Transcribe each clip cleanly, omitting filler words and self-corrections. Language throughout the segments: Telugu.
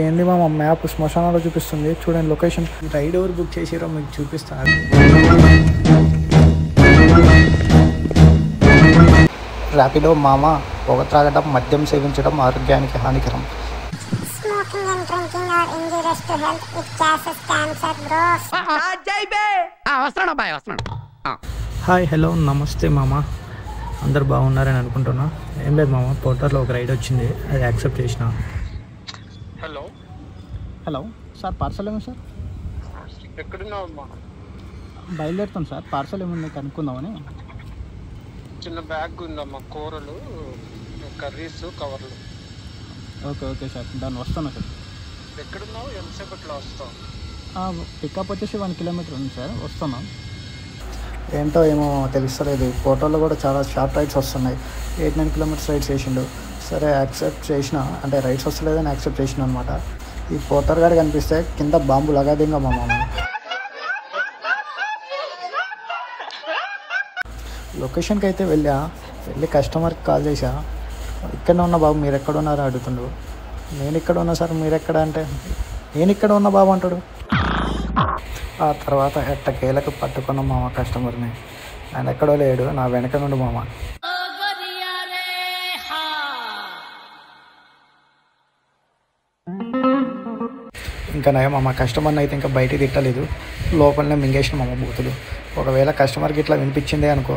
ఏంది మా మ్యాప్ శ్మశానాలో చూపిస్తుంది చూడండి లొకేషన్. రైడ్ ఎవరు బుక్ చేసిరో మీకు చూపిస్తాను. ర్యాపిడో మామ పొగ త్రాగడం మద్యం సేవించడం ఆరోగ్యానికి హానికరం. హాయ్ హలో నమస్తే మామ, అందరు బాగున్నారని అనుకుంటున్నా. ఏం లేదు మామ, పోర్టర్లో ఒక రైడ్ వచ్చింది, అది యాక్సెప్ట్ చేసిన. హలో హలో సార్, పార్సల్ ఏమో సార్? ఎక్కడున్నావమ్మా? బయలుదేరుతాం సార్, పార్సల్ ఏముంది కనుక్కుందామని. చిన్న బ్యాగ్ ఉందమ్మా, కూరలు, కర్రీస్, కవర్లు. ఓకే ఓకే సార్, దాన్ని వస్తాను సార్. ఎక్కడున్నావు? ఎంతసేపట్లో వస్తావు? పికప్ వచ్చేసి 1 కిలోమీటర్ ఉంది సార్, వస్తాను. ఏంటో ఏమో తెలుస్తలేదు, ఫోటోలో కూడా చాలా షార్ట్ రైడ్స్ వస్తున్నాయి. 8-9 కిలోమీటర్స్ రైడ్స్ చేసిండు. సరే యాక్సెప్ట్ చేసిన, అంటే రైడ్స్ వస్తలేదని యాక్సెప్ట్ చేసిన అనమాట. ఈ పోటర్ గారు కనిపిస్తే కింద బాంబు లగాదింగా మా మామ. లొకేషన్కి అయితే వెళ్ళి కస్టమర్కి కాల్ చేసా. ఇక్కడనే ఉన్న బాబు, మీరు ఎక్కడ ఉన్నారో అడుగుతుండు. నేను ఇక్కడ ఉన్నా సార్, మీరు ఎక్కడ అంటే నేను ఇక్కడ ఉన్న బాబు అంటాడు. ఆ తర్వాత ఎట్టకేలకు పట్టుకున్న మామ కస్టమర్ని. ఆయన ఎక్కడో లేడు, నా వెనక నుండి మామ. ఇంకా నయం మా కస్టమర్ని అయితే ఇంకా బయటికి తిట్టలేదు, లోపలనే మింగేసిన మామ బూతులు. ఒకవేళ కస్టమర్కి ఇట్లా వినిపించిందే అనుకో,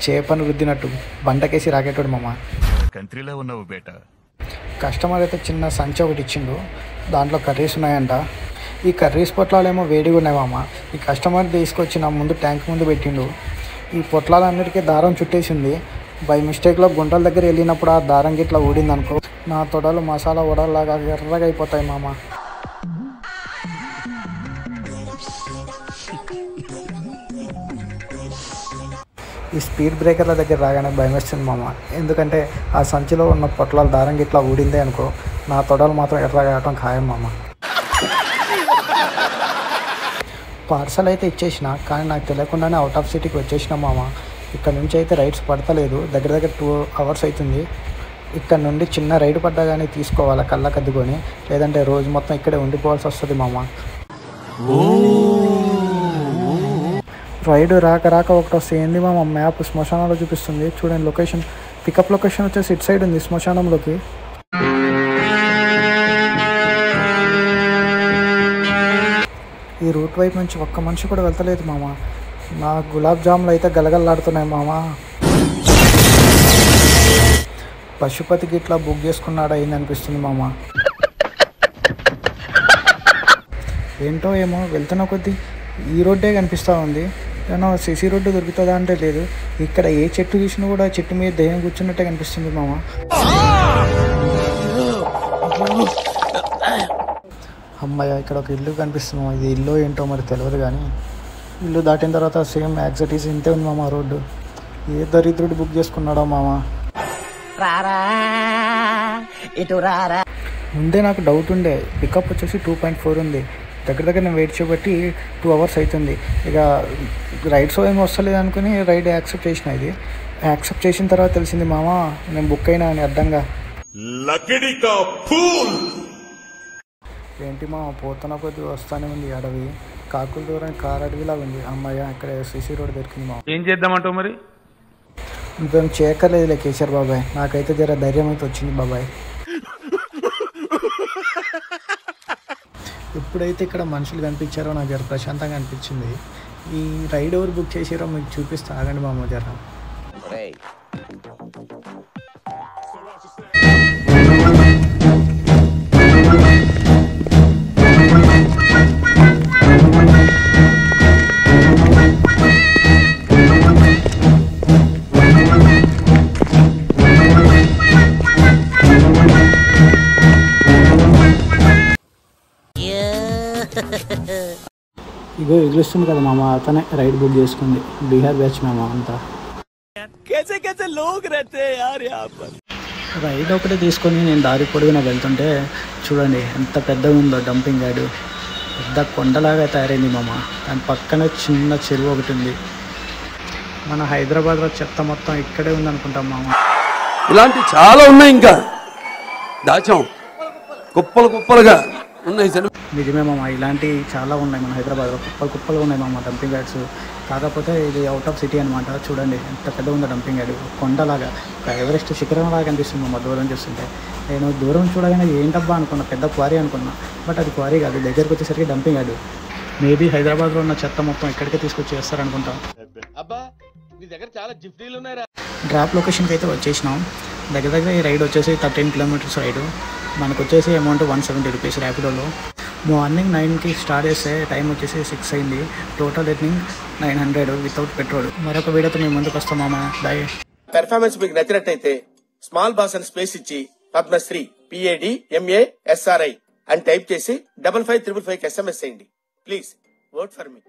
చేపను రుద్దినట్టు బండకేసి రాకేటోడు మామ. కంట్రీలో ఉన్నావు బేట. కస్టమర్ అయితే చిన్న సంచి ఒకటి ఇచ్చిండు, దాంట్లో కర్రీస్ ఉన్నాయంట. ఈ కర్రీస్ పొట్లాలేమో వేడిగా ఉన్నాయి మామ. ఈ కస్టమర్ తీసుకొచ్చి నా ముందు ట్యాంక్ ముందు పెట్టిండు. ఈ పొట్లాలన్నిటికీ దారం చుట్టేసింది. బై మిస్టేక్లో గుంటల దగ్గర వెళ్ళినప్పుడు ఆ దారం గిట్లా ఊడింది అనుకో, నా తొడలు మసాలా వడలాగా ఎర్రగా అయిపోతాయి మామ. ఈ స్పీడ్ బ్రేకర్ల దగ్గర రాగానే భయం వేస్తుంది మామ, ఎందుకంటే ఆ సంచిలో ఉన్న పొట్లాల దారం గిట్లా ఊడిందే అనుకో, నా తొడలు మాత్రం ఎర్రగా అవటం ఖాయం మామ. పార్సల్ అయితే ఇచ్చేసిన, కానీ నాకు తెలియకుండానే అవుట్ ఆఫ్ సిటీకి వచ్చేసిన మామ. ఇక్కడ నుంచి అయితే రైడ్స్ పడతలేదు, దగ్గర 2 అవర్స్ అవుతుంది. ఇక్కడ నుండి చిన్న రైడ్ పడ్డా కానీ తీసుకోవాలి కళ్ళకద్దుకొని, లేదంటే రోజు మొత్తం ఇక్కడే ఉండిపోవాల్సి వస్తుంది మామ. రైడ్ రాక ఒకటి వస్తే ఏంది మామ, మ్యాప్ శ్మశానాలో చూపిస్తుంది చూడండి లొకేషన్. పికప్ లొకేషన్ వచ్చేసి ఇటు సైడ్ ఉంది శ్మశానంలోకి. ఈ రూట్ వైపు నుంచి ఒక్క మనిషి కూడా వెళ్తలేదు మామ. నా గులాబ్ జాములు అయితే గలగలలాడుతున్నాయి మామ. పశుపతికి ఇట్లా బుక్ చేసుకున్నాడా అయింది అనిపిస్తుంది మామ. ఏంటో ఏమో వెళ్తున్న కొద్దీ ఈ రోడ్డే కనిపిస్తూ ఉంది, ఏమో సిసి రోడ్డు దొరుకుతుందా అంటే లేదు. ఇక్కడ ఏ చెట్టు చూసినా కూడా చెట్టు మీద దయ్యం కూర్చున్నట్టే కనిపిస్తుంది మామ. అమ్మాయి ఇక్కడ ఒక ఇల్లు కనిపిస్తుంది మామ. ఇది ఇల్లు ఏంటో మరి తెలియదు, కానీ ఇల్లు దాటిన తర్వాత సేమ్ యాక్సిటీస్ ఇంతే ఉంది మామ రోడ్డు. ఏ దరిద్రుడు బుక్ చేసుకున్నాడో మామ. ముందే నాకు డౌట్ ఉండే, పికప్ వచ్చేసి 2.4 ఉంది. దగ్గర నేను వెయిట్ చేయబట్టి 2 అవర్స్ అవుతుంది. ఇక రైడ్స్ ఏమి వస్తలేదు అనుకుని రైడ్ యాక్సెప్ట్ చేసిన. ఇది యాక్సెప్ట్ చేసిన తర్వాత తెలిసింది మామ, నేను బుక్ అయినా అని అర్థంగా. ఏంటి మామ, పోతున్న కొద్ది వస్తానే ఉంది అడవి, కాకుల దూరం కార్ అడవిలా ఉంది. అమ్మాయి ఇక్కడ సిసి రోడ్ దొరికింది మామ. ఏం చేద్దామంటావు మరి? ఇంకేం చేయక్కర్లేదులే కేసీఆర్ బాబాయ్, నాకైతే జర ధైర్యం అయితే వచ్చింది బాబాయ్. ఎప్పుడైతే ఇక్కడ మనుషులు కనిపించారో నాకు జర ప్రశాంతంగా అనిపించింది. ఈ రైడ్ ఎవరు బుక్ చేసారో మీకు చూపిస్తా, ఆగండి మామ జర. ఇగో ఎగురుస్తుంది కదా మామ, అతనే రైడ్ బుక్ చేసుకుంది. బీహార్ బ్యాచ్ మామ అంతా. రైడ్ ఒకటే తీసుకొని నేను దారి పొడుగున వెళ్తుంటే చూడండి ఎంత పెద్దగా ఉందో డంపింగ్ యార్డు. పెద్ద కొండలాగా తయారైంది మామ. దాని పక్కనే చిన్న చెరువు ఒకటి ఉంది. మన హైదరాబాద్లో చెత్త మొత్తం ఇక్కడే ఉంది అనుకుంటాం మామ. ఇలాంటి చాలా ఉన్నాయి, ఇంకా దాచాం. కుప్పలు కుప్పలుగా ఉన్నాయి సార్. నిజమే మామ, ఇలాంటి చాలా ఉన్నాయి మన హైదరాబాద్లో, కుప్పలు కుప్పలు ఉన్నాయి మామ డంపింగ్ యార్డ్స్. కాకపోతే ఇది అవుట్ ఆఫ్ సిటీ అనమాట. చూడండి ఎంత పెద్ద ఉందో డంపింగ్ యార్డ్, కొండలాగా ఒక ఎవరెస్ట్ శిఖరం లాగా కనిపిస్తుంది మామ దూరం చూస్తుంటే. నేను దూరం చూడగానే ఏంటబ్బా అనుకున్నా, పెద్ద క్వారీ అనుకున్నా. బట్ అది క్వారీ కాదు, దగ్గరికి వచ్చేసరికి డంపింగ్ యార్డ్. మేబీ హైదరాబాద్లో ఉన్న చెత్త మొత్తం ఇక్కడికే తీసుకొచ్చి వేస్తారనుకుంటా. డ్రాప్ లొకేషన్కి అయితే వచ్చేసినాం. దగ్గర దగ్గర ఈ రైడ్ వచ్చేసి 13 కిలోమీటర్స్ రైడు. మనకు వచ్చేసి అమౌంట్ 170 రూపీస్ ర్యాపిడోలో. మార్నింగ్ 9కి స్టార్ట్ చేస్తే టైం వచ్చేసి 6 అయింది. Total earning 900 without petrol. మరొక వీడియోతో మేము ముందుకు వస్తాం మామ. బాయ్. పెర్ఫార్మెన్స్ మీకు నచ్చినట్టయితే స్మాల్ బాస్ అని స్పేస్ ఇచ్చి పద్మశ్రీ PADMASRI అని టైప్ చేసి 5555 SMS చేయండి. Please vote for me.